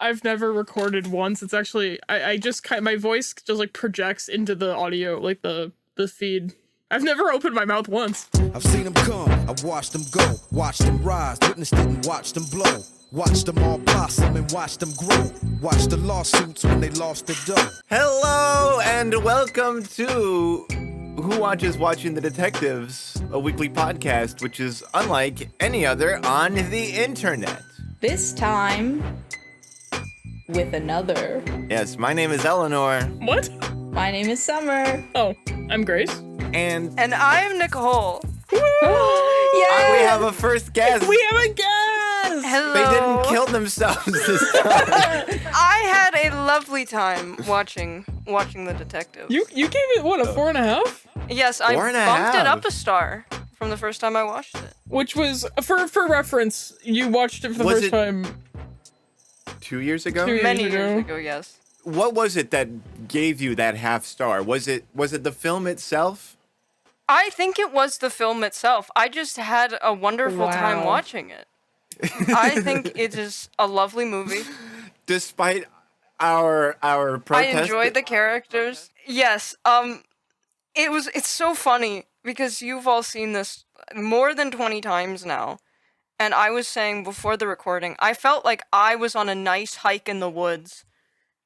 I've never recorded once. It's actually I just my voice just like projects into the audio, like the feed. I've never opened my mouth once. I've seen them come, I've watched them go, watched them rise, witnessed it and watched them blow. Watched them all blossom and watched them grow. Watched the lawsuits when they lost their dough. Hello and welcome to Who Watches Watching the Detectives, a weekly podcast which is unlike any other on the internet. This time, with another. Yes, my name is Eleanor. What? My name is Summer. Oh, I'm Grace. And I'm Nicole. Yay! we have a first guest. We have a guest! Hello. They didn't kill themselves this time. I had a lovely time watching The Detective. You gave it, what, a 4.5? Yes, I 4.5. bumped it up a star from the first time I watched it. Which was, for reference, you watched it for the Was first it- time. 2 years ago? 2 years Many ago. years ago, yes. What was it that gave you that half star? Was it the film itself? I think it was the film itself. I just had a wonderful time Wow. watching it. I think it is a lovely movie. Despite our I protest. enjoyed the characters. Yes, it's so funny because you've all seen this more than 20 times now. And I was saying before the recording, I felt like I was on a nice hike in the woods.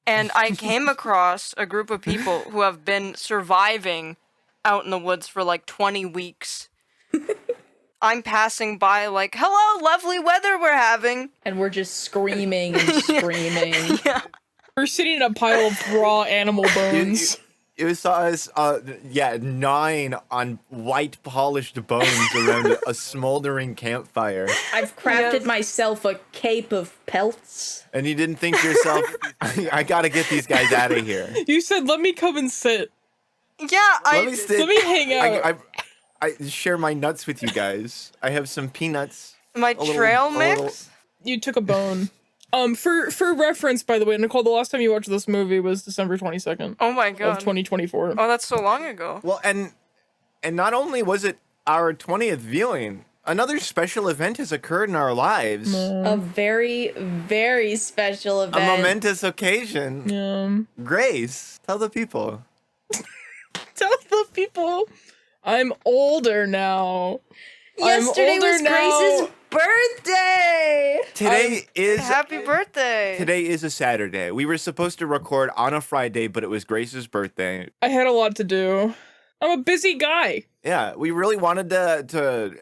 And I came across a group of people who have been surviving out in the woods for like 20 weeks. I'm passing by like, hello, lovely weather we're having. And we're just screaming and screaming. Yeah. We're sitting in a pile of raw animal bones. It saw us, gnawing on white polished bones around a smoldering campfire. I've crafted Yes. myself a cape of pelts. And you didn't think to yourself, I gotta get these guys out of here. You said, let me come and sit. Yeah, Let me sit. Let me hang out. I share my nuts with you guys. I have some peanuts. my little- trail a mix. little- You took a bone. For reference, by the way, Nicole, the last time you watched this movie was December 22nd Oh my of god. 2024. Oh, that's so long ago. Well, and not only was it our 20th viewing, another special event has occurred in our lives. A very, very special A event. momentous occasion. Yeah. Grace, tell the people. Tell the people I'm older now. Yesterday I'm older was now. Grace's birthday! Happy birthday. Today is a Saturday. We were supposed to record on a Friday, but it was Grace's birthday. I had a lot to do. I'm a busy guy. Yeah, we really wanted to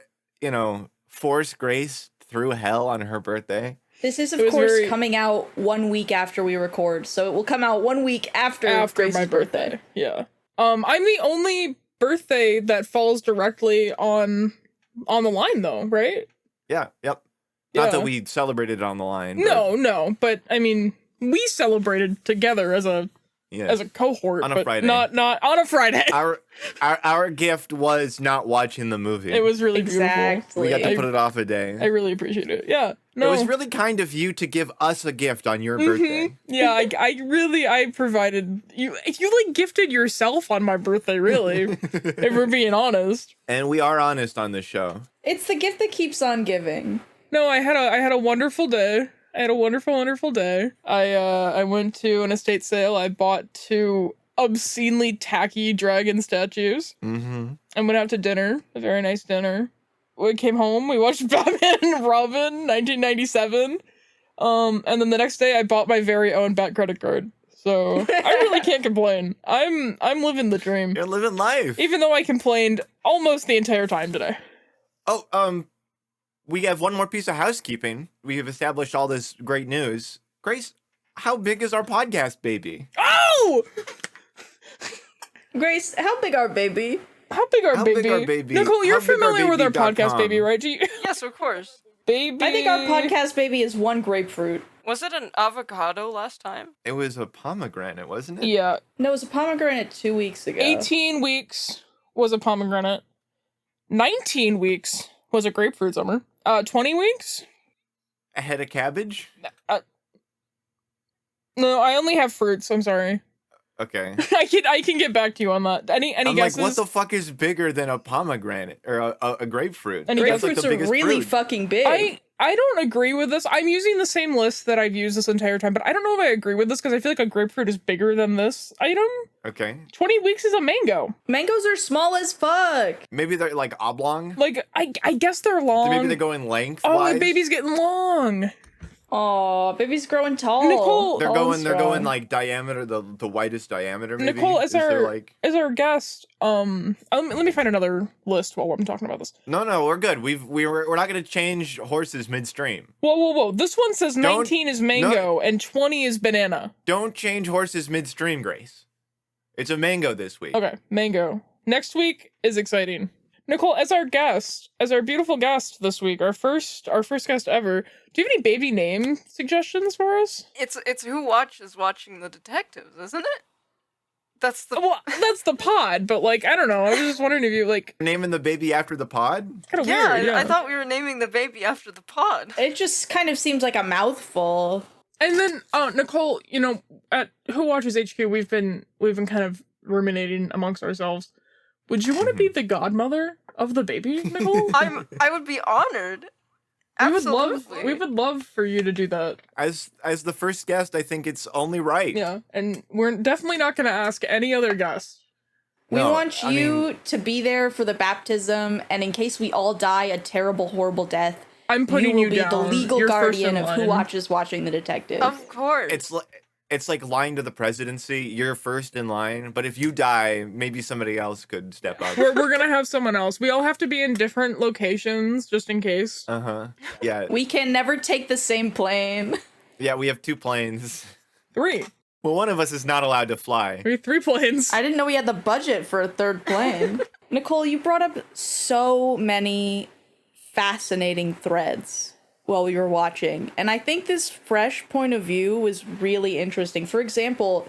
force Grace through hell on her birthday. This is, of It was course, very- coming out 1 week after we record, so it will come out 1 week after Grace's my birthday. Yeah. I'm the only birthday that falls directly on the line, though, right? Yeah, yep. Yeah. Not that we celebrated on the line. No, but I mean, we celebrated together as a cohort, On a but Friday. not on a Friday. Our gift was not watching the movie. It was really beautiful. Exactly. We got to I- put it off a day. I really appreciate it. Yeah. No. It was really kind of you to give us a gift on your birthday. Yeah, I provided you like gifted yourself on my birthday, really. If we're being honest. And we are honest on this show. It's the gift that keeps on giving. No, I had a wonderful day. I had a wonderful day. I went to an estate sale. I bought 2 obscenely tacky dragon statues. Mm-hmm. And went out to dinner, a very nice dinner. We came home, we watched Batman and Robin, 1997. And then the next day I bought my very own Bat credit card. So I really can't complain. I'm living the dream. You're living life. Even though I complained almost the entire time today. Oh, we have one more piece of housekeeping. We have established all this great news. Grace, how big is our podcast, baby? Oh! Grace, how big are baby? How big our How baby? big our baby? Nicole, you're How big our familiar with our baby.com? podcast, baby, right? Yes, of course. Baby. I think our podcast baby is 1 grapefruit. Was it an avocado last time? It was a pomegranate, wasn't it? Yeah. No, it was a pomegranate 2 weeks ago. 18 weeks was a pomegranate. 19 weeks was a grapefruit, Summer. 20 weeks? A head of cabbage? No, I only have fruits. I'm sorry. Okay. I can get back to you on that. Any I'm guesses? like, what the fuck is bigger than a pomegranate or a grapefruit? Any That's guesses? like Grapefruits the are biggest really fruit. fucking big. I don't agree with this. I'm using the same list that I've used this entire time, but I don't know if I agree with this because I feel like a grapefruit is bigger than this item. Okay. 20 weeks is a mango. Mangoes are small as fuck. Maybe they're like oblong. Like, I guess they're long. Maybe they go in length. Oh, the baby's getting long. Aw, baby's growing tall. Nicole- They're Tall going. and They're going strong. like diameter, the widest diameter. Maybe. Nicole, Is there, like... as our guest, let me find another list while I'm talking about this. No, we're good. We're not gonna change horses midstream. Whoa. This one says Don't- 19 is mango and 20 is banana. Don't change horses midstream, Grace. It's a mango this week. Okay, mango. Next week is exciting. Nicole, as our guest, as our beautiful guest this week, our first guest ever, do you have any baby name suggestions for us? It's who watches watching the detectives, isn't it? That's the Well, that's the pod, but like, I don't know. I was just wondering if you like, Naming the baby after the pod. kind of yeah, weird. Yeah, I thought we were naming the baby after the pod. It just kind of seems like a mouthful. And then, Nicole, you know, at Who Watches HQ, we've been kind of ruminating amongst ourselves. Would you want to be the godmother of the baby, Nicole? I would be honored. We Absolutely. would love for you to do that. As the first guest, I think it's only right. Yeah, and we're definitely not going to ask any other guests. We No, want I you mean- to be there for the baptism, and in case we all die a terrible, horrible death, I'm putting you you, will be down. the legal You're first guardian in of Who line. Watches Watching the Detective. Of course. It's like lying to the presidency. You're first in line, but if you die, maybe somebody else could step up. We're gonna have someone else. We all have to be in different locations just in case. Yeah. We can never take the same plane. Yeah, we have 2 planes. 3. Well, one of us is not allowed to fly. We have 3 planes. I didn't know we had the budget for a third plane. Nicole, you brought up so many fascinating threads while we were watching, and I think this fresh point of view was really interesting. For example,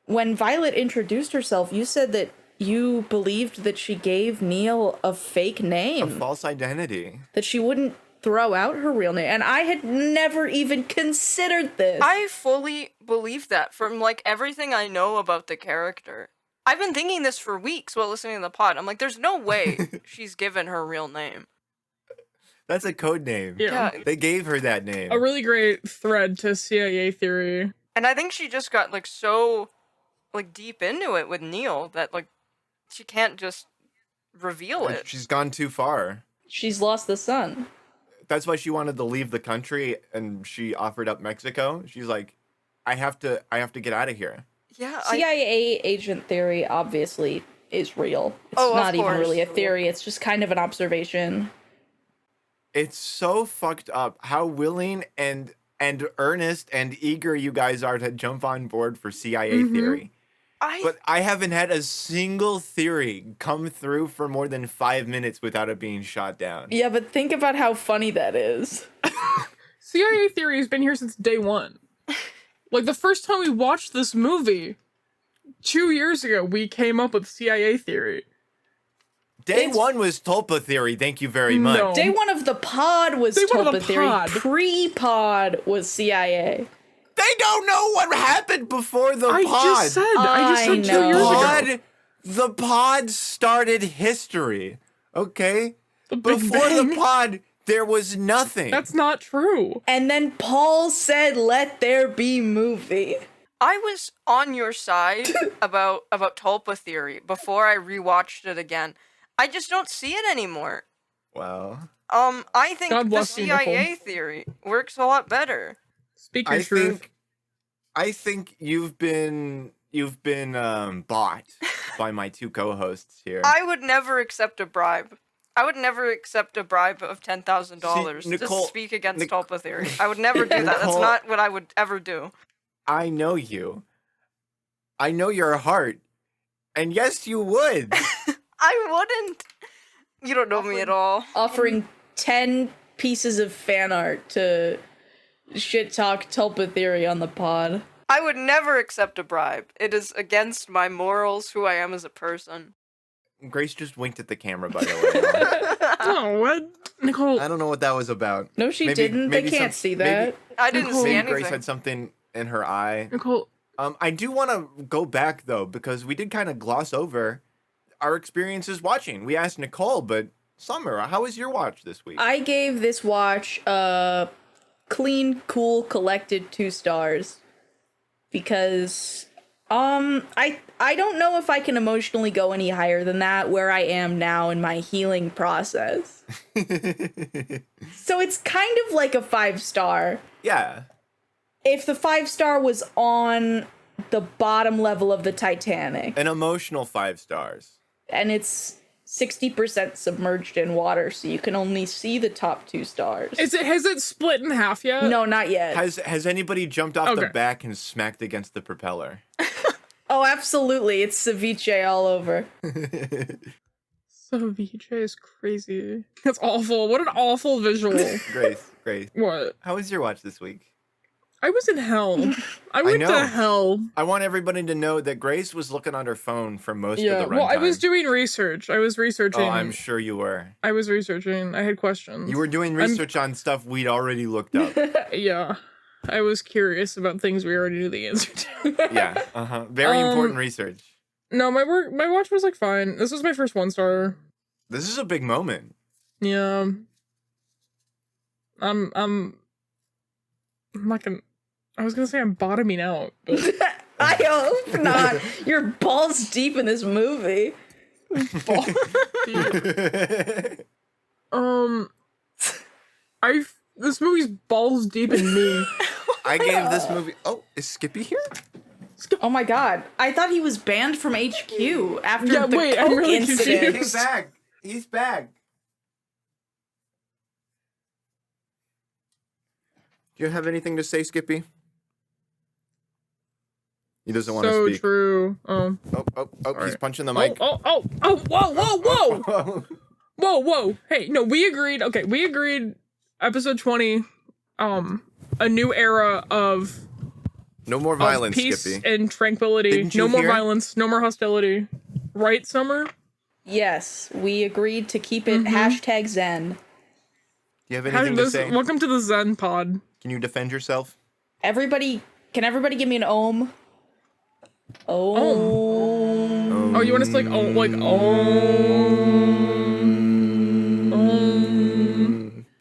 when Violet introduced herself, you said that you believed that she gave Neil a fake A name, false identity. that she wouldn't throw out her real name, and I had never even considered this. I fully believe that from like everything I know about the character. I've been thinking this for weeks while listening to the pod. I'm like, there's no way she's given her real name. That's a code name. Yeah. Yeah. They gave her that name. A really great thread to CIA theory. And I think she just got like so like deep into it with Neil that like she can't just reveal it. She's gone too far. She's lost the son. That's why she wanted to leave the country, and she offered up Mexico. She's like, I have to get out of here. Yeah, CIA agent theory obviously is real. It's Oh, of not even course. really a theory, it's just kind of an observation. It's so fucked up how willing and earnest and eager you guys are to jump on board for CIA theory. But I haven't had a single theory come through for more than 5 minutes without it being shot down. Yeah, but think about how funny that is. CIA theory has been here since day one. Like the first time we watched this movie, 2 years ago, we came up with CIA theory. Day 1 was Tulpa theory, thank you very much. No. Day one of the pod was Day one of Tulpa the theory. pod. Pre-pod was CIA. They don't know what happened before the I pod. just said I 2 know. years ago. The pod started history, okay? The Big Before Bang. the pod, there was nothing. That's not true. And then Paul said, "Let there be movie." I was on your side about Tulpa theory before I rewatched it again. I just don't see it anymore. Wow. I think God the bless you, Nicole. CIA theory works a lot better. Speak your I truth. think you've been bought by my 2 co-hosts here. I would never accept a bribe. I would never accept a bribe of $10,000 See, to Nicole- speak against Nic- Tulpa theory. I would never do that. That's Nicole- not what I would ever do. I know you. I know your heart. And yes, you would. I wouldn't. You don't know me at all. Offering 10 pieces of fan art to shit talk Tulpa theory on the pod. I would never accept a bribe. It is against my morals, who I am as a person. Grace just winked at the camera, by the way. Oh, what? Nicole, I don't know what that was about. No, she Maybe- didn't. They maybe can't some- see that. I didn't Nicole- see Maybe anything. Grace had something in her eye. Nicole, I do want to go back though, because we did kind of gloss over our experiences watching. We asked Nicole, but Summer, how was your watch this week? I gave this watch a clean, cool, collected 2 stars because I don't know if I can emotionally go any higher than that where I am now in my healing process. So it's kind of like a 5-star. Yeah. If the 5-star was on the bottom level of the Titanic An emotional 5 stars. and it's 60% submerged in water, so you can only see the top 2 stars. Has it split in half yet? No, not yet. Has anybody jumped off the Okay. back and smacked against the propeller? Oh, absolutely. It's ceviche all over. Ceviche is crazy. That's awful. What an awful visual. Grace. What? How was your watch this week? I was in hell. I went know. to hell. I want everybody to know that Grace was looking on her phone for most of Yeah. the runtime. Well, I was doing research. I was researching. Oh, I'm sure you were. I was researching. I had questions. You were doing research on stuff we'd already looked up. Yeah. I was curious about things we already knew the answer to. Yeah. Very important research. No, my watch was like fine. This was my first 1-star. This is a big moment. Yeah. I'm not gonna. I was gonna say I'm bottoming out, but I hope not. You're balls deep in this movie. this movie's balls deep in me. I gave this movie. Oh, is Skippy here? Oh my god. I thought he was banned from HQ after Yeah, the wait, I'm Coke really incident. confused. He's back. He's back. Do you have anything to say, Skippy? He doesn't want to So speak. true. Oh, Sorry. he's punching the mic. Whoa, whoa. Hey, no, we agreed. Okay, we agreed. Episode 20. A new era of No more of violence, peace Skippy. and tranquility. Didn't you No more hear? violence. No more hostility. Right, Summer? Yes, we agreed to keep it hashtag Zen. Do you have anything to say? Welcome to the Zen Pod. Can you defend yourself? Can everybody give me an ohm? Ohm. Oh, you want us to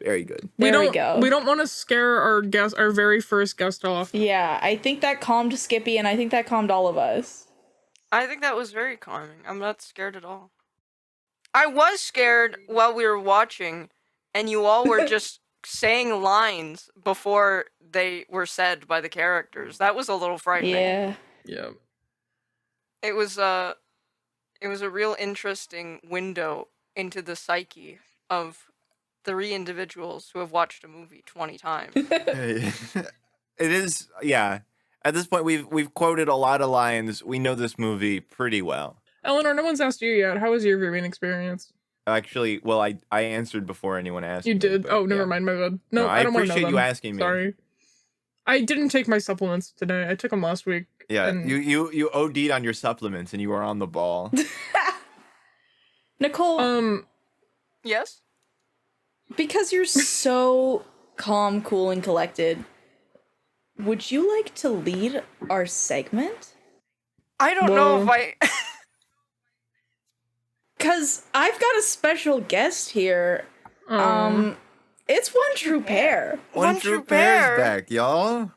Very good. There we go. We don't want to scare our very first guest off. Yeah, I think that calmed Skippy, and I think that calmed all of us. I think that was very calming. I'm not scared at all. I was scared while we were watching, and you all were just saying lines before they were said by the characters. That was a little frightening. Yeah. Yeah. It was a real interesting window into the psyche of 3 individuals who have watched a movie 20 times. It is, yeah. At this point, we've quoted a lot of lines. We know this movie pretty well. Eleanor, no one's asked you yet. How was your viewing experience? Actually, well, I answered before anyone asked. You me, did? but Oh, never yeah. mind, my bad. No, I I don't want to know appreciate you them. asking me. Sorry. I didn't take my supplements today. I took them last week. Yeah, and you OD'd on your supplements and you were on the ball. Nicole, Yes? because you're so calm, cool, and collected, would you like to lead our segment? I don't know if I... Because I've got a special guest here. It's One True Pair. One True Pair. back, y'all.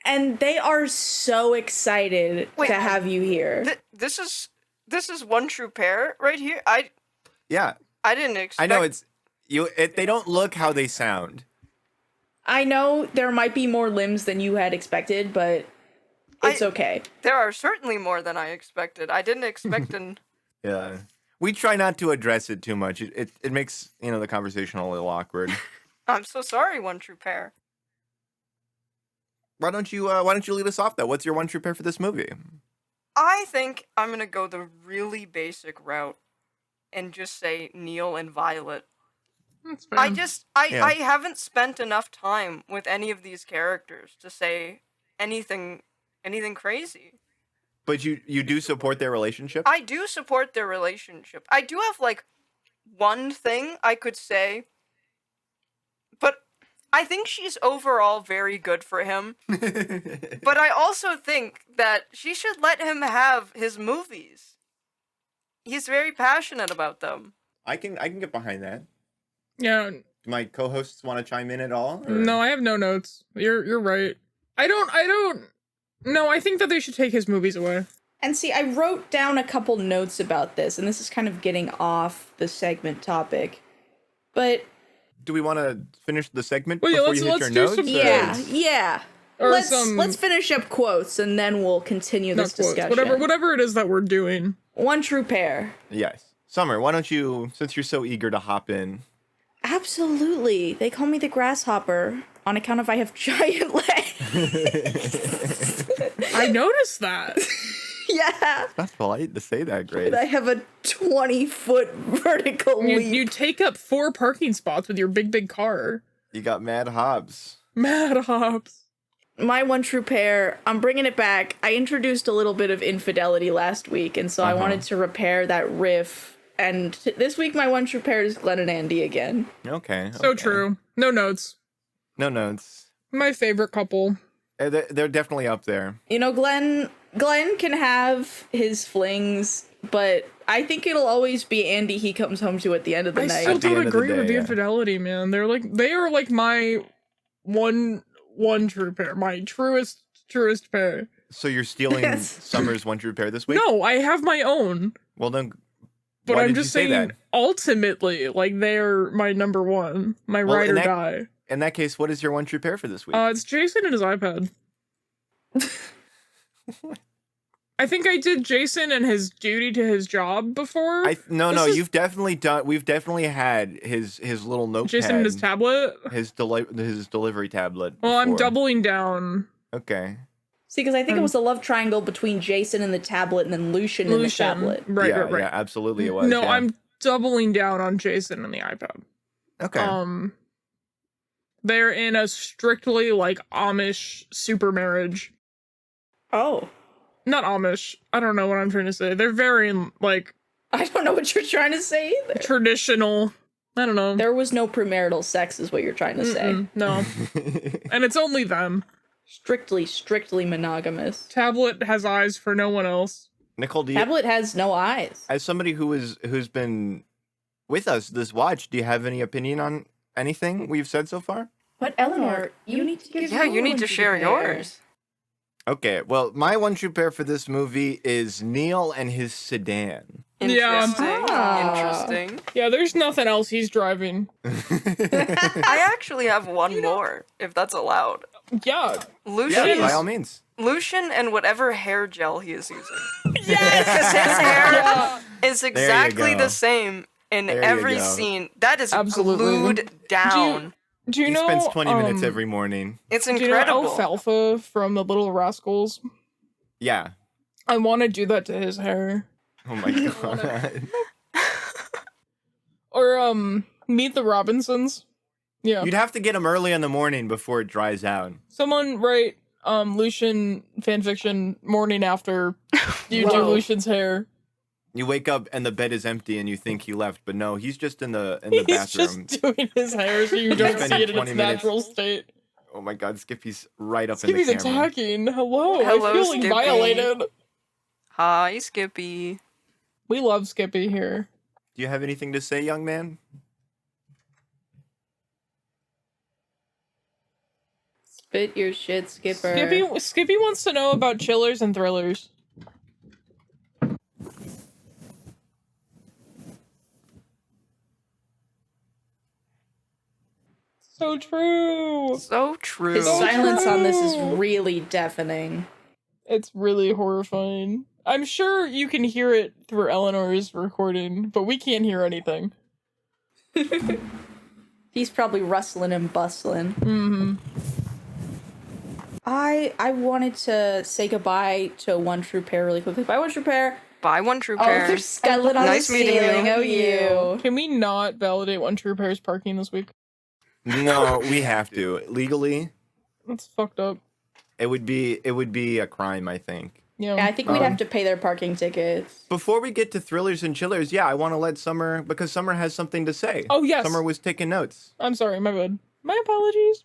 And they are so excited Wait, to have you here. This is One True Pair right here? Yeah, I didn't expect... I know it's they don't look how they sound. I know there might be more limbs than you had expected, but it's okay. There are certainly more than I expected. I didn't expect an... Yeah, we try not to address it too much. It makes the conversation a little awkward. I'm so sorry, One True Pair. Why don't you lead us off though? What's your one true pair for this movie? I think I'm gonna go the really basic route and just say Neil and Violet. That's fair. Yeah. I haven't spent enough time with any of these characters to say anything crazy. But you do support their relationship? I do support their relationship. I do have one thing I could say, but I think she's overall very good for him. But I also think that she should let him have his movies. He's very passionate about them. I can get behind that. Yeah. Do my co-hosts want to chime in at all? or- No, I have no notes. You're right. I don't. No, I think that they should take his movies away. And see, I wrote down a couple notes about this, and this is kind of getting off the segment topic. But Do we want to finish the segment Well, yeah, before let's- you hit let's your do notes? some- yeah. Or Let's finish up quotes, and then we'll continue not this quotes, discussion. whatever it is that we're doing. One true pair. Yes. Summer, why don't you, since you're so eager to hop in, Absolutely. They call me the grasshopper on account of I have giant legs. I noticed that. Yeah. that's polite to say that, Grace. And I have a 20-foot vertical You, leap. you take up 4 parking spots with your big car. You got mad hops. Mad hops. My one true pair, I'm bringing it back. I introduced a little bit of infidelity last week, and so I wanted to repair that riff. And this week, my one true pair is Glenn and Andy again. Okay. So okay. true. No notes. No notes. My favorite couple. They're definitely up there. You know, Glenn can have his flings, but I think it'll always be Andy he comes home to at the end of the I night. still At the don't end of the agree with day, the yeah. infidelity, man. They are like my one true pair. My truest pair. So you're stealing Yes. Summer's one true pair this week? No, I have my own. Well then, But why I'm did just you say saying, that? ultimately, like, they're my number one. My Well, ride in or that- die. In that case, what is your one true pair for this week? It's Jason and his iPad. I think I did Jason and his duty to his job before. No, this is- you've definitely done. We've definitely had his little notepad. Jason and his tablet. his delivery tablet. Well, I'm before. doubling down. Okay. See, because I think it was a love triangle between Jason and the tablet and then Lucian and the tablet. Right, yeah, right. Yeah, absolutely it was. No, yeah. I'm doubling down on Jason and the iPad. Okay. They're in a strictly like Amish super marriage. Oh. Not Amish. I don't know what I'm trying to say. They're very like I don't know what you're trying to say either. traditional. I don't know. There was no premarital sex is what you're trying to say. Mm-mm, no. And it's only them. Strictly monogamous. Tablet has eyes for no one else. Nicole, do you, Tablet has no eyes. as somebody who's been with us this watch, do you have any opinion on anything we've said so far? But Eleanor, you need to give Yeah, your you need one to true share pair. yours. Okay, well, my one true pair for this movie is Neil and his sedan. Yeah. Interesting. Ah. Interesting. Yeah, there's nothing else he's driving. I actually have one more, if that's allowed. Yeah. Lucian, Yeah, by all means. Lucian and whatever hair gel he is using. Yes! Because his hair is exactly go. the same in There you every go. scene. That is Absolutely. glued down. Do you He know? spends 20 minutes every morning. It's Do you know incredible. Alfalfa from the Little Rascals? Yeah. I want to do that to his hair. Oh my god. Or Meet the Robinsons. Yeah. You'd have to get him early in the morning before it dries out. Someone write Lucian fanfiction morning after you do Whoa. Lucian's hair. You wake up and the bed is empty and you think he left, but no, he's just in the He's bathroom. just doing his hair so you don't spending see it in 20 its minutes. natural state. Oh my god, Skippy's right up Skippy's in the camera. attacking. Hello, Hello, I feel like Skippy. violated. Hi, Skippy. We love Skippy here. Do you have anything to say, young man? Spit your shit, Skipper. Skippy wants to know about chillers and thrillers. So true. So true. His So silence on this is true. really deafening. It's really horrifying. I'm sure you can hear it through Eleanor's recording, but we can't hear anything. He's probably rustling and bustling. Mm-hmm. I wanted to say goodbye to One True Pair really quickly. Bye, One True Pair. Bye, one true Oh, pair. there's skeleton on Nice the meeting ceiling. you. Oh, you. Can we not validate One True Pair's parking this week? No, we have to. Legally, That's fucked up. it would be a crime, I think. Yeah. Yeah, I think we'd have to pay their parking tickets. Before we get to thrillers and chillers, yeah, I want to let Summer, because Summer has something to say. Oh, yes. Summer was taking notes. I'm sorry, my bad. My apologies.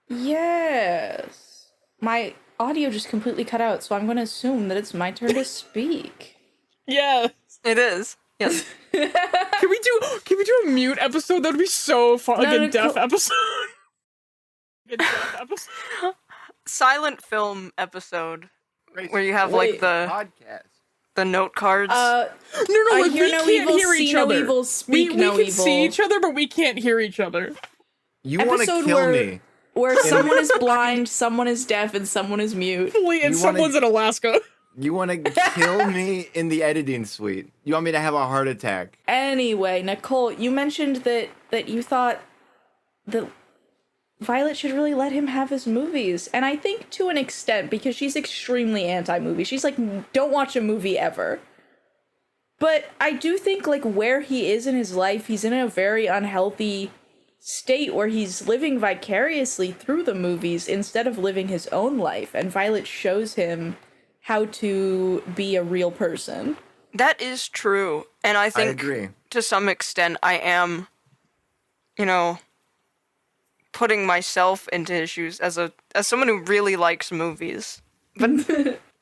Yes. My audio just completely cut out, so I'm going to assume that it's my turn to speak. Yeah. It is. Yes. Can we do a mute episode? That would be so fun. Like a deaf episode. A deaf episode. Silent film episode where you have like the podcast. the note cards. No, I like hear we no can't evil, hear see each no other. evil, We speak no can evil. see each other, but we can't hear each other. You want to Episode kill where- me? Where someone is blind, someone is deaf, and someone is mute. And You wanna- someone's in Alaska. You want to kill me in the editing suite? You want me to have a heart attack? Anyway, Nicole, you mentioned that you thought that Violet should really let him have his movies. And I think to an extent, because she's extremely anti-movie. She's like, don't watch a movie ever. But I do think, like, where he is in his life, he's in a very unhealthy state where he's living vicariously through the movies instead of living his own life. And Violet shows him how to be a real person. That is true. And I think agree. to some extent I am, putting myself into his shoes as someone who really likes movies. But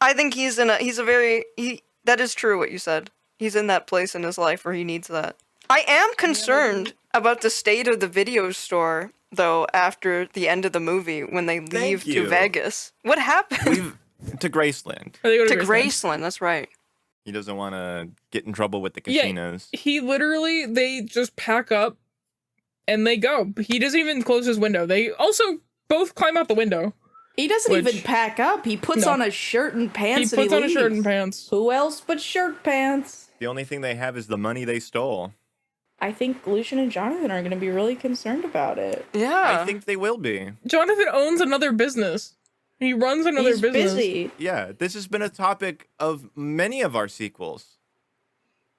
I think that is true what you said. He's in that place in his life where he needs that. I am concerned about the state of the video store, though, after the end of the movie when they leave to you. Vegas. What happened? To Graceland. Or they go To Graceland, that's right. He doesn't want to get in trouble with the Yeah, casinos. they just pack up and they go. He doesn't even close his window. They also both climb out the window. He doesn't Which- even pack up. He puts No. on a shirt and He pants puts and on a shirt leaves. and pants. Who else but shirt pants? The only thing they have is the money they stole. I think Lucian and Jonathan are going to be really concerned about it. Yeah. I think they will be. Jonathan owns another business. He runs another He's business. busy. Yeah, this has been a topic of many of our sequels.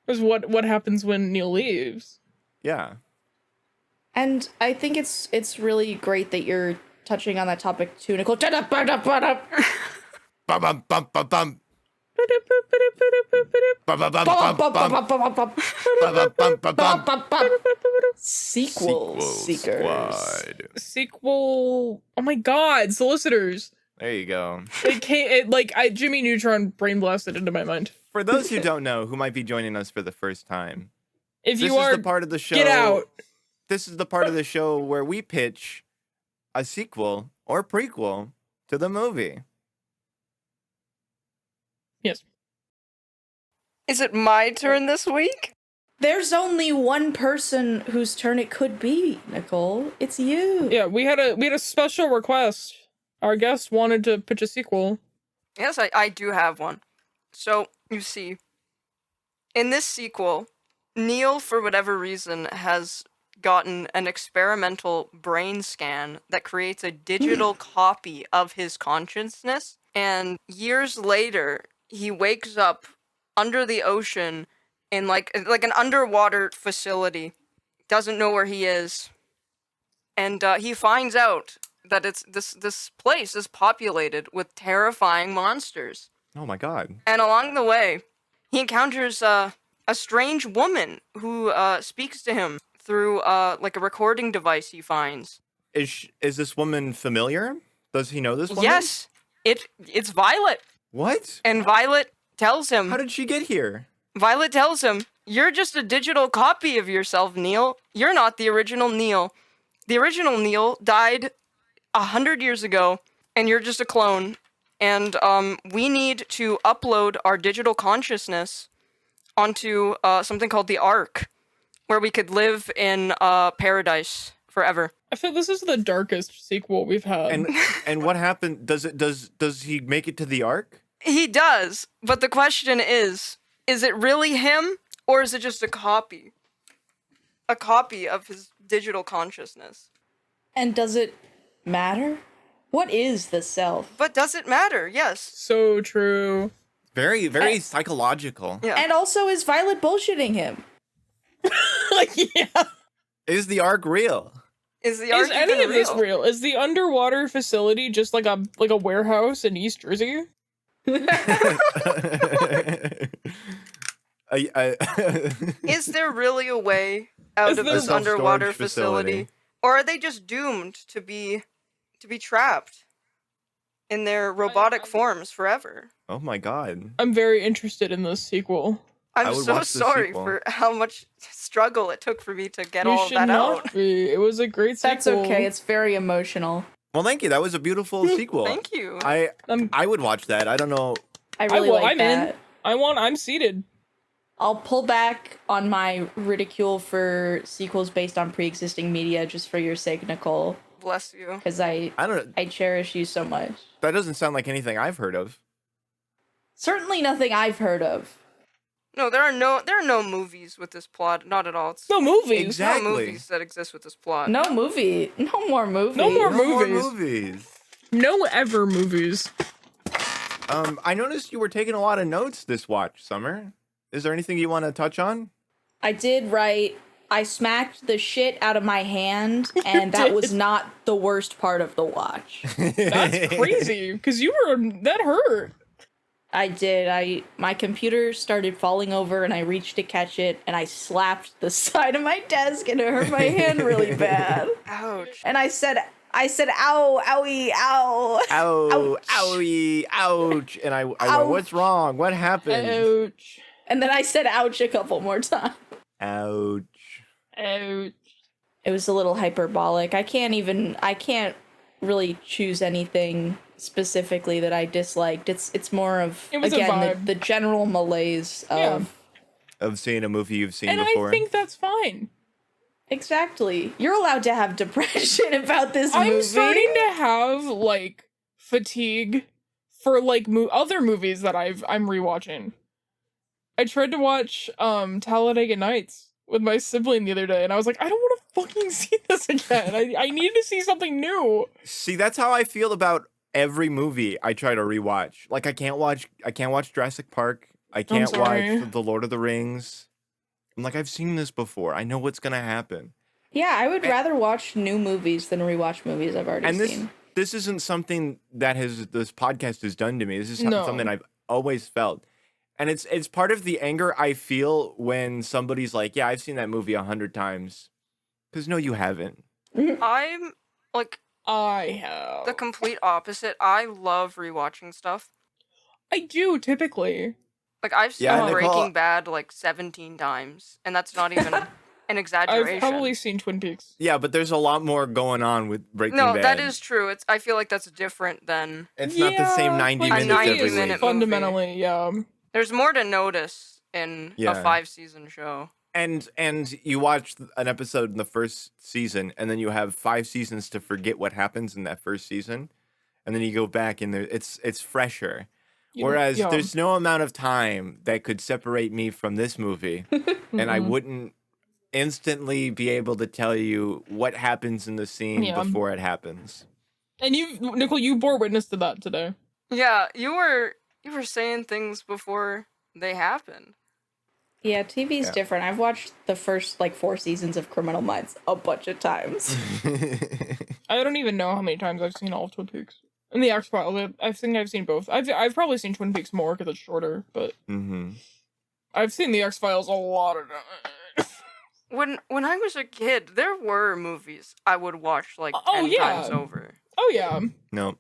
Is what happens when Neil leaves. Yeah. And I think it's really great that you're touching on that topic too, Nicole. Shut up, shut up, shut up. Bum bum bum bum bum. Bum bum bum Bum, bum bum, bum. bum, bum, bum, bum. Bum bum bum bum Bum, bum. bum, bum. Sequel seekers. Squad. Sequel. Oh my God, solicitors. There you go. It came. Jimmy Neutron brain blasted into my mind. For those who don't know, who might be joining us for the first time, If this you is are, the part of the show. get out. This is the part of the show where we pitch a sequel or prequel to the movie. Yes. Is it my turn this week? There's only one person whose turn it could be, Nicole. It's you. Yeah, we had a special request. Our guest wanted to pitch a sequel. Yes, I do have one. So, you see, in this sequel, Neil, for whatever reason, has gotten an experimental brain scan that creates a digital copy of his consciousness. And years later, he wakes up under the ocean in like an underwater facility. Doesn't know where he is. And he finds out that it's this place is populated with terrifying monsters. Oh my god. And along the way, he encounters a strange woman who speaks to him through like a recording device he finds. Is this woman familiar? Does he know this woman? Yes, it's Violet. What? And Violet tells him. How did she get here? Violet tells him, "You're just a digital copy of yourself, Neil. You're not the original Neil. The original Neil died 100 years ago, and you're just a clone. And we need to upload our digital consciousness onto something called the Ark, where we could live in paradise forever." I feel this is the darkest sequel we've had. And what happened? Does he make it to the Ark? He does, but the question is it really him, or is it just a copy? A copy of his digital consciousness. And does it matter? What is the self? But does it matter? Yes. So true. Very, very psychological. Yeah. And also, is Violet bullshitting him? Yeah. Is the Ark real? Is the Is Ark any even of this real? Is the underwater facility just like a warehouse in East Jersey? Is there really a way out Is of there- this Self-storage underwater facility. facility? Or are they just doomed to be trapped in their robotic forms forever? Oh my god. I'm very interested in this sequel. I I'm would so watch the sorry sequel. for how much struggle it took for me to get You all of should that not out. be. It was a great sequel. That's okay. It's very emotional. Well, thank you. That was a beautiful sequel. Thank you. I would watch that. I don't know. I really will. like I'm that. in. I'm seated. I'll pull back on my ridicule for sequels based on pre-existing media just for your sake, Nicole, Bless you. because I don't. cherish you so much. That doesn't sound like anything I've heard of. Certainly nothing I've heard of. No, there are no movies with this plot. Not at all. It's No movies. Exactly. no movies that exist with this plot. No movie. No more movies. No more No more movies. movies. No ever movies. I noticed you were taking a lot of notes this watch, Summer. Is there anything you want to touch on? I did write. I smacked the shit out of my hand, and that was not the worst part of the watch. That's crazy. Because that hurt. I did. My computer started falling over, and I reached to catch it, and I slapped the side of my desk, and it hurt my hand really bad. Ouch. And I said, ow, owie, ow. Ow, Ouch. owie, ouch. And I went, what's wrong? What happened? Ouch. And then I said ouch a couple more times. Ouch. Ouch. It was a little hyperbolic. I can't really choose anything specifically that I disliked. It's more of, It was a again, vibe. the general malaise of... Of seeing a movie you've seen And before. I think that's fine. Exactly. You're allowed to have depression about this movie. I'm starting to have like fatigue for like other movies that I'm rewatching. I tried to watch Talladega Nights with my sibling the other day, and I was like, I don't want to fucking see this again. I need to see something new. See, that's how I feel about every movie I try to rewatch. Like I can't watch Jurassic Park. I can't sorry. watch The Lord of the Rings. I'm like, I've seen this before. I know what's gonna happen. Yeah, I would rather watch new movies than rewatch movies I've already And seen. this isn't something that this podcast has done to me. This is something I've always felt. And it's part of the anger I feel when somebody's like, yeah, I've seen that movie 100 times. Because no, you haven't. I'm like I have. the complete opposite. I love rewatching stuff. I do typically. Like I've seen Yeah, Nicole- Breaking Bad like 17 times, and that's not even an exaggeration. I've probably seen Twin Peaks. Yeah, but there's a lot more going on with Breaking No, Bad. that is true. I feel like that's different than It's not the same 90 but minutes 90 every week. minute fundamentally, yeah. there's more to notice in a Yeah. 5-season show. And you watch an episode in the first season, and then you have 5 seasons to forget what happens in that first season, and then you go back and it's fresher. Whereas yeah. there's no amount of time that could separate me from this movie, and I wouldn't instantly be able to tell you what happens in the scene Yeah. before it happens. And Nicole, you bore witness to that today. Yeah, you were saying things before they happened. Yeah, TV's Yeah. different. I've watched the first 4 seasons of Criminal Minds a bunch of times. I don't even know how many times I've seen all of Twin Peaks. And the X-Files, I think I've seen both. I've probably seen Twin Peaks more because it's shorter, but Mm-hmm. I've seen the X-Files a lot of times. When I was a kid, there were movies I would watch like Oh, 10 yeah. times over. Oh yeah, No,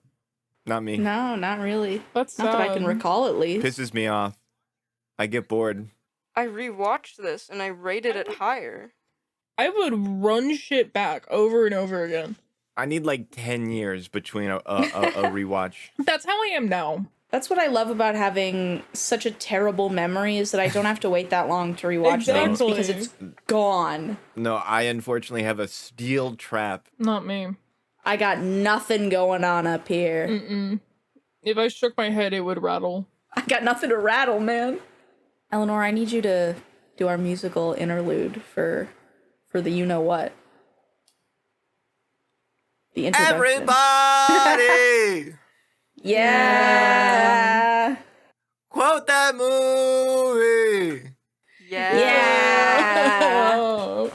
not me. No, not really. that's Not that I can recall, at least. Pisses me off. I get bored. I rewatched this and I rated it higher. I would run shit back over and over again. I need 10 years between a rewatch. That's how I am now. That's what I love about having such a terrible memory is that I don't have to wait that long to rewatch things Exactly. because it's gone. No, I unfortunately have a steel trap. Not me. I got nothing going on up here. Mm-mm. If I shook my head, it would rattle. I got nothing to rattle, man. Eleanor, I need you to do our musical interlude for the you-know-what. The introduction. Everybody! Yeah! Quote that movie! Yeah. Yeah! Oh.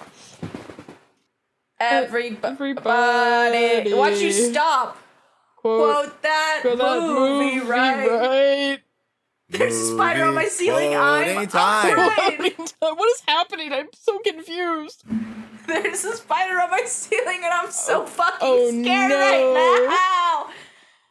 Everybody! Everybody. Watch you stop! Quote that movie, right? There's a spider on my ceiling. I'm afraid. What is happening? I'm so confused. There's a spider on my ceiling and I'm so fucking Oh, scared no. right now.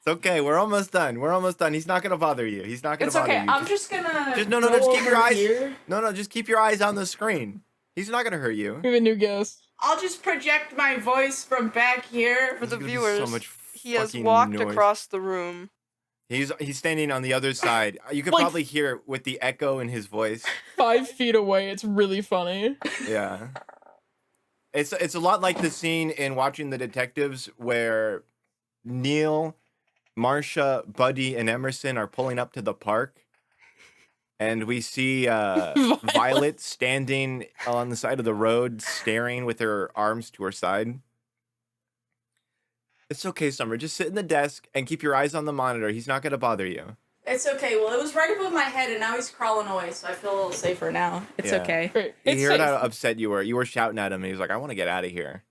okay. We're almost done. We're almost done. He's not gonna bother you. He's not gonna It's bother okay. you. I'm just gonna. No. go Just keep your over eyes. here. No. Just keep your eyes on the screen. He's not gonna hurt you. We have a new guest. I'll just project my voice from back here. For the gonna be viewers, so much he has fucking walked noise. across the room. He's standing on the other side. You could Like- probably hear it with the echo in his voice. 5 feet away. It's really funny. Yeah. It's a lot like the scene in Watching the Detectives where Neil, Marcia, Buddy, and Emerson are pulling up to the park. And we see Violet standing on the side of the road, staring with her arms to her side. It's okay, Summer. Just sit in the desk and keep your eyes on the monitor. He's not going to bother you. It's okay. Well, it was right above my head, and now he's crawling away, so I feel a little safer now. It's Yeah. okay. Great. You It's heard safe. how upset you were. You were shouting at him, and he was like, I want to get out of here.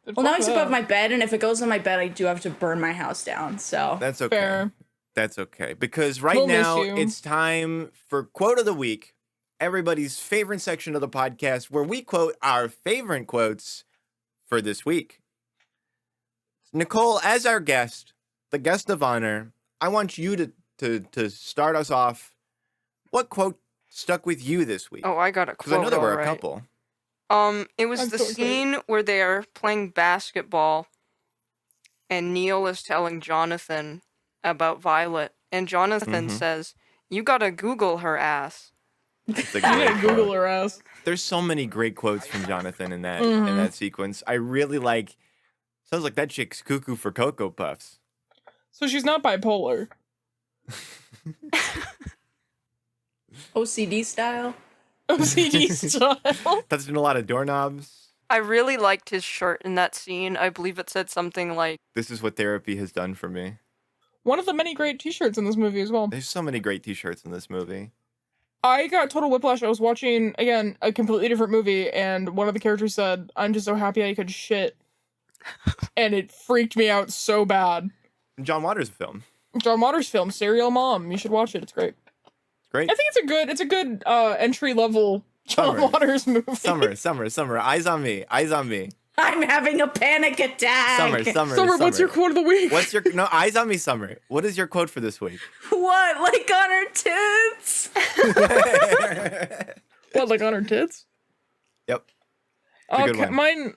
Well, now Fuck he's that. above my bed, and if it goes on my bed, I do have to burn my house down. So That's okay. Fair. That's okay. Because right We'll miss now, you. it's time for Quote of the Week, everybody's favorite section of the podcast where we quote our favorite quotes for this week. Nicole, as our guest, the guest of honor, I want you to start us off. What quote stuck with you this week? Oh, I got a Because I know quote. there were a alright. couple. It was I'm the so excited. scene where they are playing basketball, and Neil is telling Jonathan about Violet, and Jonathan Mhm. says, "You gotta Google her ass." It's a I'm great gonna quote. Google her ass. There's so many great quotes from Jonathan in that Mhm. sequence. I really like. Sounds like that chick's cuckoo for Cocoa Puffs. So she's not bipolar. OCD style. OCD style. Touching a lot of doorknobs. I really liked his shirt in that scene. I believe it said something like, This is what therapy has done for me. One of the many great t-shirts in this movie as well. There's so many great t-shirts in this movie. I got total whiplash. I was watching, again, a completely different movie, and one of the characters said, I'm just so happy I could shit. And it freaked me out so bad. John Waters film. John Waters' film, Serial Mom. You should watch it. It's great. Great. I think it's a good entry level John Summer. Waters movie. Summer. Eyes on me. I'm having a panic attack. Summer, what's your quote of the week? What's your no? Eyes on me, Summer. What is your quote for this week? What? Like on her tits? What, like on her tits? Yep. a good Okay, one.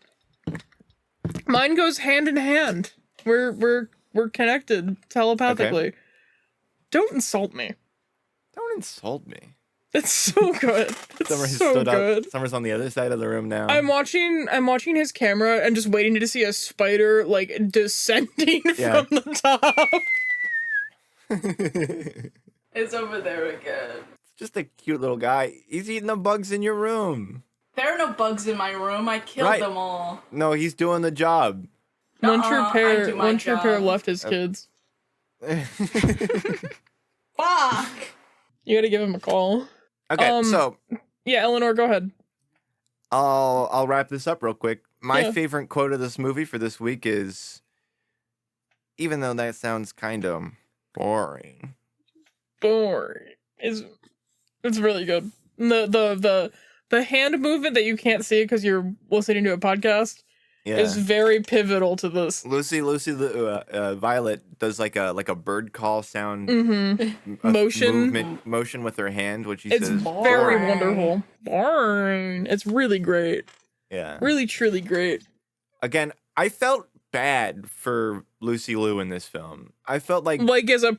mine goes hand in hand. We're connected telepathically. Don't insult me. Don't insult me. It's so good. It's Summer has so stood good. up. Summer's on the other side of the room now. I'm watching his camera and just waiting to see a spider like descending Yeah. from the top. It's over there again. Just a cute little guy. He's eating the bugs in your room. There are no bugs in my room. I killed Right. them all. No, he's doing the job. Once your I pair do my job. left his kids. Fuck! You gotta give him a call. Okay, so Yeah, Eleanor, go ahead. I'll wrap this up real quick. My Yeah. favorite quote of this movie for this week is, even though that sounds kind of boring. Boring. It's really good. The hand movement that you can't see because you're listening to a podcast Yeah. is very pivotal to this. Lucy, Violet does like a bird call sound Mm-hmm. a Motion. motion with her hand, which she It's says. very Boring. wonderful. Boring. It's really great. Yeah. Really, truly great. Again, I felt bad for Lucy Liu in this film. I felt like Like as an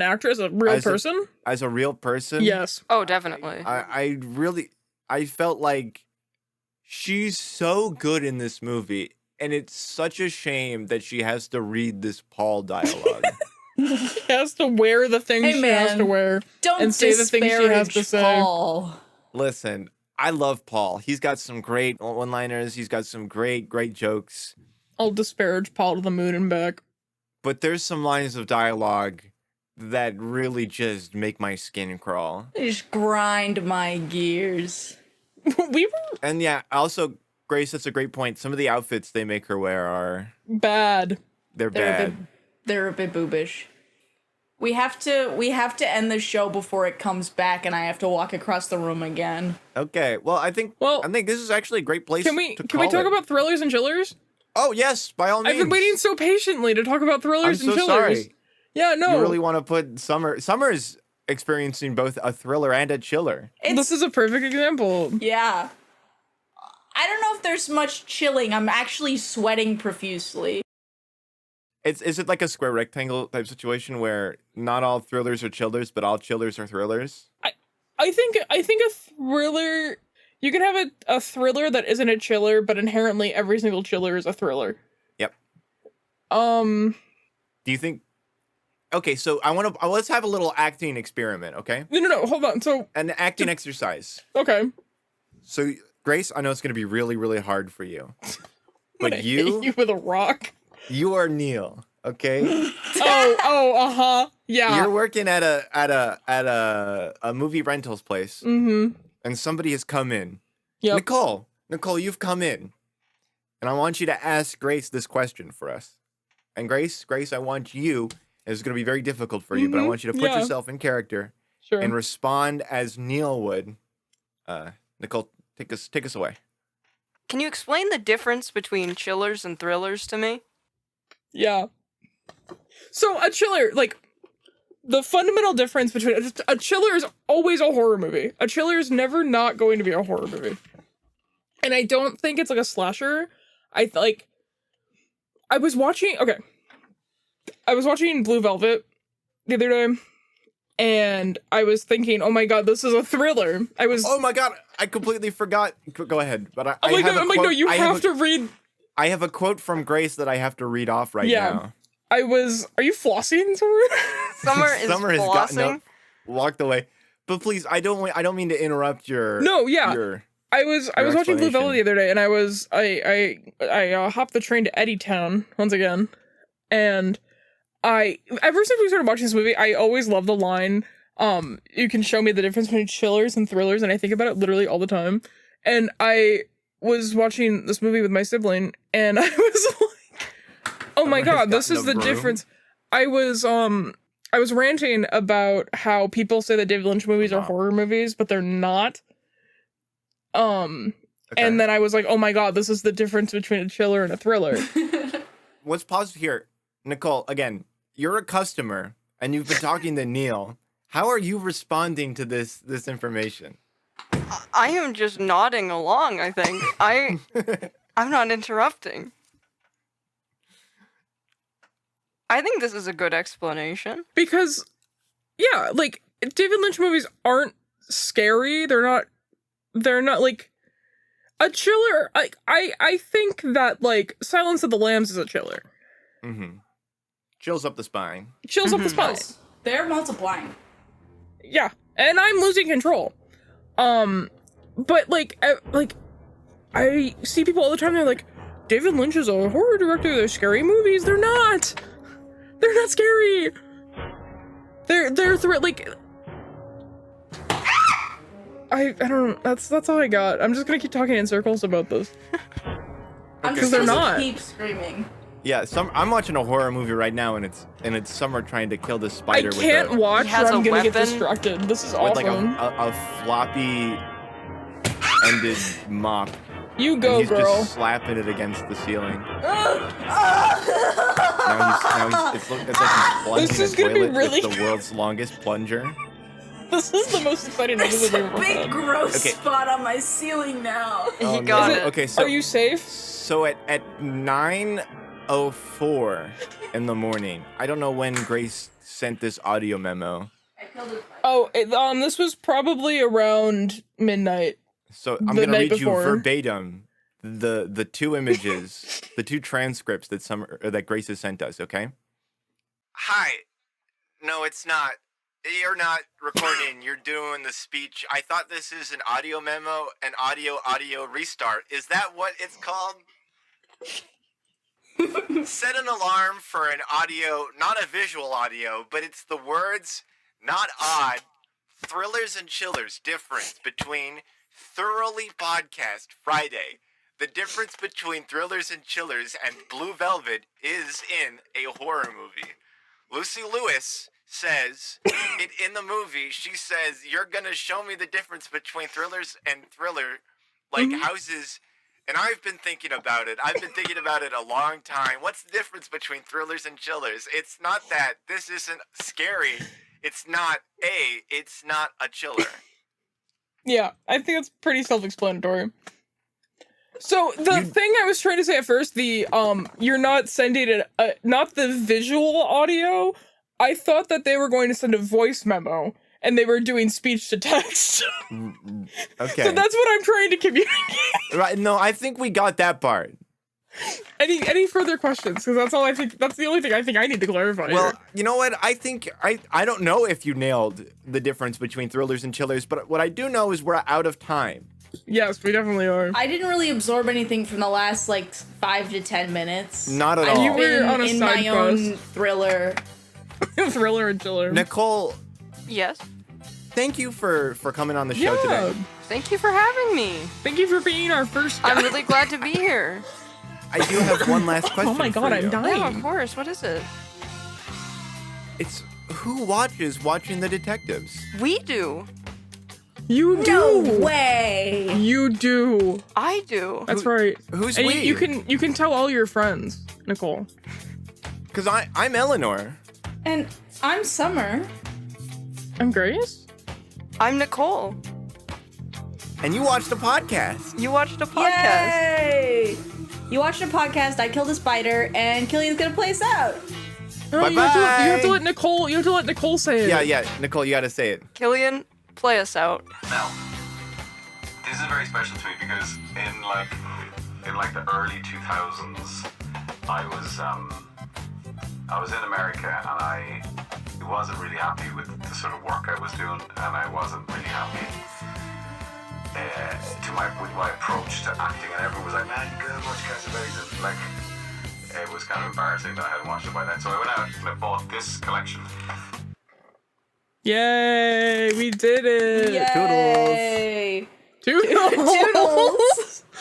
actress, a real As a- person. as a real person. Yes. "Oh, definitely." I felt like she's so good in this movie, and it's such a shame that she has to read this Paul dialogue. She has to wear the things Hey, she has man. to wear. Don't And say the things she has to disparage say. Paul. Listen, I love Paul. He's got some great one-liners. He's got some great jokes. I'll disparage Paul to the moon and back. But there's some lines of dialogue that really just make my skin crawl. Just grind my gears. We were And yeah, also, Grace, that's a great point. Some of the outfits they make her wear are bad. they're They're a bad. bit, they're a bit boobish. We have to end the show before it comes back, and I have to walk across the room again. Okay, well, I think this is actually a great place. Can we to talk call it. about thrillers and chillers? Oh yes, by all means. I've been waiting so patiently to talk about I'm thrillers and so chillers. sorry. Yeah, no. You really want to put Summer. Summer's experiencing both a thriller and a chiller. This is a perfect example. Yeah. I don't know if there's much chilling. I'm actually sweating profusely. Is it like a square rectangle type situation where not all thrillers are chillers, but all chillers are thrillers? I think a thriller. You can have a thriller that isn't a chiller, but inherently every single chiller is a thriller. Yep. Um. Do you think? Okay, so let's have a little acting experiment, okay? No. Hold on. So. An acting exercise. Okay. So Grace, I know it's gonna be really, really hard for you, I'm gonna but hit you you with a rock. you are Neil, okay? Yeah. You're working at a movie rentals place, Mm-hmm. and somebody has come in. Yep. Nicole, you've come in, and I want you to ask Grace this question for us. And Grace, I want you. It's going to be very difficult for you, but I want you to put yourself in character Sure. and respond as Neil would. Nicole, take us away. Can you explain the difference between chillers and thrillers to me? Yeah. So a chiller, like, the fundamental difference between a chiller is always a horror movie. A chiller is never not going to be a horror movie. And I don't think it's like a slasher. I was watching Blue Velvet the other day, and I was thinking, oh my god, this is a thriller. Oh my god, I completely forgot. Go ahead, but I'm like, no, you have to read. I have a quote from Grace that I have to read off right now. Are you flossing, Summer? Summer is Summer has flossing. gotten up, walked away. But please, I don't mean to interrupt your. No, yeah. Your, I was watching Blue Velvet the explanation. other day, and I hopped the train to Eddytown once again, and ever since we started watching this movie, I always love the line, you can show me the difference between chillers and thrillers, and I think about it literally all the time. And I was watching this movie with my sibling, and I was like, oh my Summer has god, this gotten is a the broom. difference. I was ranting about how people say that David Lynch movies are horror movies, but they're not. Okay. And then I was like, oh my god, this is the difference between a chiller and a thriller. Let's pause here. Nicole, again, you're a customer and you've been talking to Neil. How are you responding to this information? I am just nodding along, I think. I'm not interrupting. I think this is a good explanation. Because, yeah, like, David Lynch movies aren't scary. They're not like a chiller. Like, I think that, like, Silence of the Lambs is a chiller. Mm-hmm. Chills up the spine. Chills up the spine. They're multiplying. Yeah, and I'm losing control. But like I see people all the time. They're like, David Lynch is a horror director. They're scary movies. They're not. They're not scary. They're like. I don't. That's all I got. I'm just gonna keep talking in circles about this. I'm Okay. just They're gonna not. keep screaming. Yeah, I'm watching a horror movie right now, and it's Summer trying to kill this I spider can't with watch. He has Or I'm a gonna get weapon. distracted. This is with like awesome. a floppy ended mop. You And go, he's girl. just slapping it against the ceiling. Now it's like he's plunging This is a gonna be toilet really- with the world's longest plunger. This is the most exciting There's episode we've a ever big had. gross Okay. spot on my ceiling now. He Oh, got no. it. Okay, so Are you safe? So at 9:04 in the morning, I don't know when Grace sent this audio memo. Oh, this was probably around midnight. So I'm The gonna night read you before. verbatim the two images, the two transcripts that Grace has sent us. Okay. Hi. No, it's not. You're not recording. You're doing the speech. I thought this is an audio memo, an audio restart. Is that what it's called? Set an alarm for an audio, not a visual audio, but it's the words, not odd, thrillers and chillers difference between Thoroughly Podcast Friday. The difference between thrillers and chillers and Blue Velvet is in a horror movie. Lucy Lewis says it in the movie. She says, you're gonna show me the difference between thrillers and thriller, like houses And I've been thinking about it. I've been thinking about it a long time. What's the difference between thrillers and chillers? It's not that this isn't scary. It's not a chiller. Yeah, I think that's pretty self-explanatory. So the thing I was trying to say at first, you're not sending it, not the visual audio. I thought that they were going to send a voice memo, and they were doing speech to text. Okay. So that's what I'm trying to communicate. Right? No, I think we got that part. Any further questions? Because that's all I think. That's the only thing I think I need to clarify. Well, here. you know what? I think I don't know if you nailed the difference between thrillers and chillers, but what I do know is we're out of time. Yes, we definitely are. I didn't really absorb anything from the last 5 to 10 minutes. Not at all. You were on a in side my own quest. thriller. Thriller and chiller. Nicole, Yes. thank you for coming on the show today. Thank you for having me. Thank you for being our first guest. I'm really glad to be here. I do have one last question. Oh my god, for I'm you. dying. Yeah, of course. What is it? It's who watches Watching the Detectives? We do. You do. No way! You do. I do. That's right. Who's And we? you can tell all your friends, Nicole. Because I'm Eleanor. And I'm Summer. I'm Grace. I'm Nicole. And you watched the podcast. You watched a podcast. Yay! You watched a podcast, I killed a spider, and Killian's gonna play us out. Oh, you have to Bye-bye. let Nicole say it. Yeah. Nicole, you gotta say it. Killian, play us out. Now, this is very special to me because in like the early 2000s, I was in America and I wasn't really happy with the sort of work I was doing, and I wasn't really happy with my approach to acting, and everyone was like, "Man, you gotta watch Cassavetes," and like it was kind of embarrassing that I hadn't watched it by then. So I went out and I bought this collection. Yay, we did it. Yay! Toodles. Toodles!